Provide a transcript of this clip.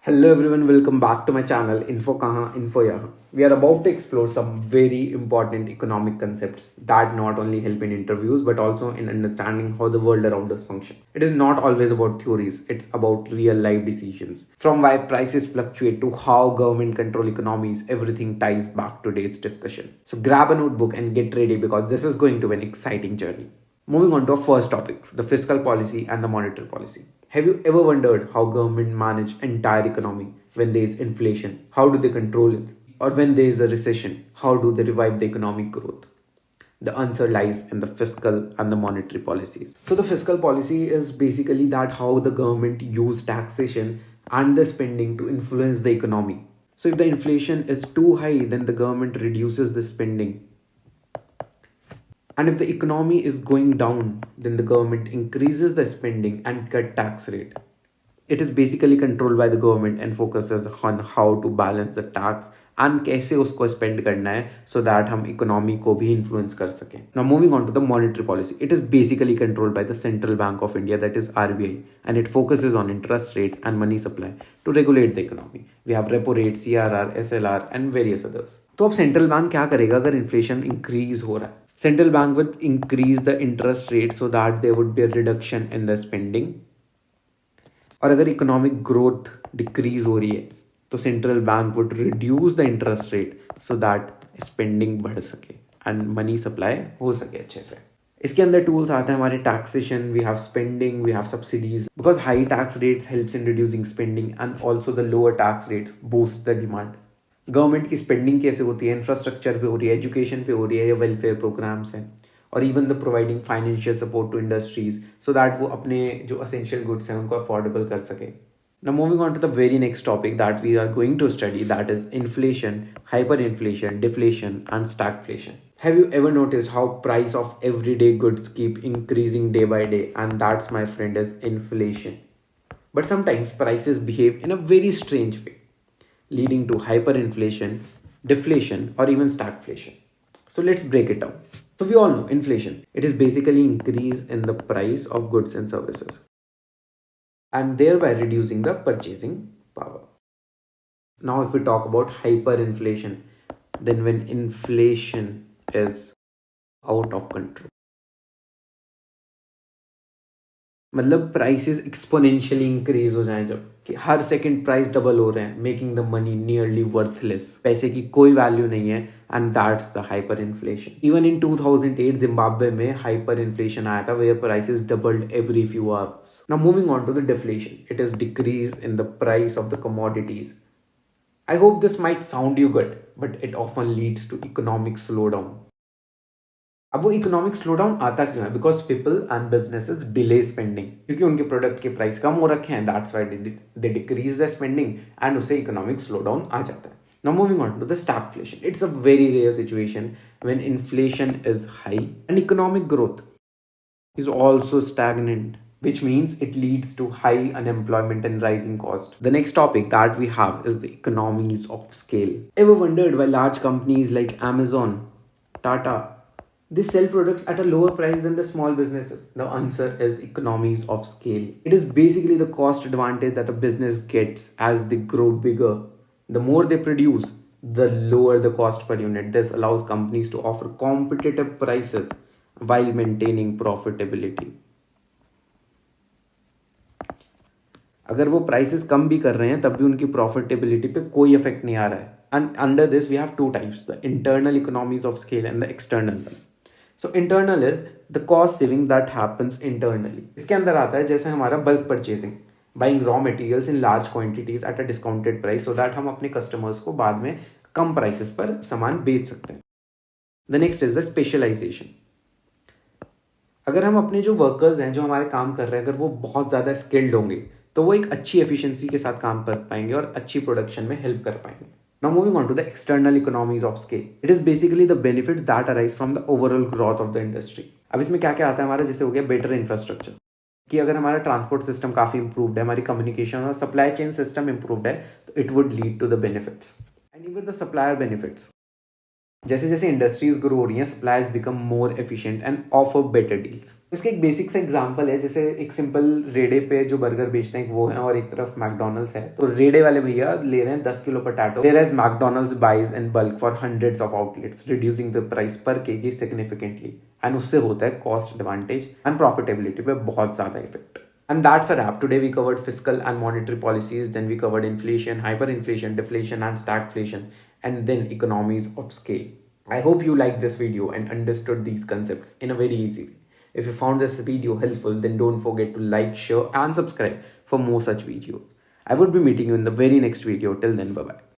Hello everyone, welcome back to my channel Info Kahan Info Yahan. We are about to explore some very important economic concepts that not only help in interviews but also in understanding how the world around us function. It is not always about theories, it's about real life decisions. From why prices fluctuate to how government control economies, everything ties back to today's discussion. So grab a notebook and get ready because this is going to be an exciting journey. Moving on to our first topic, the fiscal policy and the monetary policy. Have you ever wondered how government manage entire economy when there is inflation? How do they control it? Or when there is a recession, how do they revive the economic growth? The answer lies in the fiscal and the monetary policies. So the fiscal policy is basically that how the government use taxation and the spending to influence the economy. So if the inflation is too high, then the government reduces the spending, and if the economy is going down, then the government increases the spending and cut tax rate. It is basically controlled by the government and focuses on how to balance the tax and कैसे उसको spend करना है so that हम economy को भी influence कर सकें. Now moving on to the monetary policy. It is basically controlled by the Central Bank of India, that is RBI, and it focuses on interest rates and money supply to regulate the economy. We have repo rate, CRR, SLR and various others. तो अब central bank क्या करेगा अगर inflation increase हो रहा है? Central bank would increase the interest rate so that there would be a reduction in the spending. और अगर इकोनॉमिक ग्रोथ डिक्रीज हो रही है तो central bank would reduce the interest rate so that spending बढ़ सके एंड मनी सप्लाई हो सके अच्छे से. इसके अंदर टूल्स आते हैं हमारे taxation, we have spending, we have subsidies, because high tax rates helps in reducing spending and also the lower tax rates boost the demand. Government की स्पेंडिंग कैसे होती है? इंफ्रास्ट्रक्चर पे हो रही है, एजुकेशन पे हो रही है, या वेलफेयर प्रोग्राम्स हैं, और even the providing financial support to industries so that वो अपने जो असेंशियल गुड्स हैं उनको अफोर्डेबल कर सके. Now moving on to the very next topic that we are going to study, that is inflation, hyperinflation, deflation and stagflation. Have you ever noticed how price of everyday goods keep increasing day by day, and that's, my friend, is inflation. But sometimes prices behave in a very strange way, leading to hyperinflation, deflation or even stagflation. So let's break it down. So we all know inflation. It is basically increase in the price of goods and services, and thereby reducing the purchasing power. Now if we talk about hyperinflation, then when inflation is out of control, मतलब prices exponentially increase हो जाएं, जब कि हर second price double हो रहे हैं, making the money nearly worthless, पैसे की कोई वैल्यू नहीं है, and that's the hyperinflation. Even in 2008 Zimbabwe में हाइपर इन्फ्लेशन आया था where prices doubled every few hours. Now moving on to the deflation. It is decrease in the price of the commodities. I hope this might sound you good, but it often leads to economic slowdown. अब वो economic slow down आता क्यों है? Because people and businesses delay spending, क्योंकि उनके product के price कम हो रखे हैं, that's why they decrease the spending and उससे इकोनॉमिक स्लो डाउन आ जाता है. Now moving on to the stagflation. It's a very rare situation when inflation is high and economic growth is also stagnant, which means it leads to high unemployment and rising cost. The next topic that we have is the economies of scale. Ever wondered why large companies like Amazon, Tata, they sell products at a lower price than the small businesses? The answer is economies of scale. It is basically the cost advantage that a business gets as they grow bigger. The more they produce, the lower the cost per unit. This allows companies to offer competitive prices while maintaining profitability. अगर वो prices कम भी कर रहे हैं तब भी उनकी profitability पे कोई इफेक्ट नहीं आ रहा है. And under this we have two types, the internal economies of scale and the external. So internal is the cost saving that happens internally. इसके अंदर आता है जैसे हमारा bulk purchasing, buying raw materials in large quantities at a discounted price so that हम अपने customers को बाद में कम प्राइसेस पर सामान बेच सकते हैं. The next is the specialization. अगर हम अपने जो वर्कर्स हैं जो हमारे काम कर रहे हैं, अगर वो बहुत ज़्यादा स्किल्ड होंगे तो वो एक अच्छी एफिशिएंसी के साथ काम कर पाएंगे और अच्छी प्रोडक्शन में हेल्प कर पाएंगे. Now moving on to the external economies of scale. It is basically the benefits that arise from the overall growth of the industry. अब इसमें क्या क्या आता है हमारा? जैसे हो गया बेटर इंफ्रास्ट्रक्चर, कि अगर हमारा ट्रांसपोर्ट सिस्टम काफ़ी इंप्रूव्ड है, हमारी कम्युनिकेशन और सप्लाई चेन सिस्टम इंप्रूव्ड है, तो it would lead to the benefits. And even the supplier benefits. जैसे जैसे इंडस्ट्रीज ग्रो हो रही हैं, suppliers become more efficient and offer better deals. इसका एक बेसिक सा एग्जांपल है, जैसे एक सिंपल रेडे पे जो बर्गर बेचते हैं वो है, और एक तरफ मैकडोनल्ड्स है। तो रेडे वाले भैया ले रहे हैं 10 kilo potato, whereas McDonald's buys in bulk for hundreds of outlets, reducing the price per KG significantly, and उससे होता है कॉस्ट एडवांटेज एंड प्रॉफिटेबिलिटी पे बहुत ज्यादा effect. And that's a wrap. Today we covered fiscal and monetary policies, then we covered inflation, hyperinflation, deflation and stagflation, and then economies of scale. I hope you liked this video and understood these concepts in a very easy way. If you found this video helpful, then don't forget to like, share and subscribe for more such videos. I would be meeting you in the very next video. Till then, bye bye.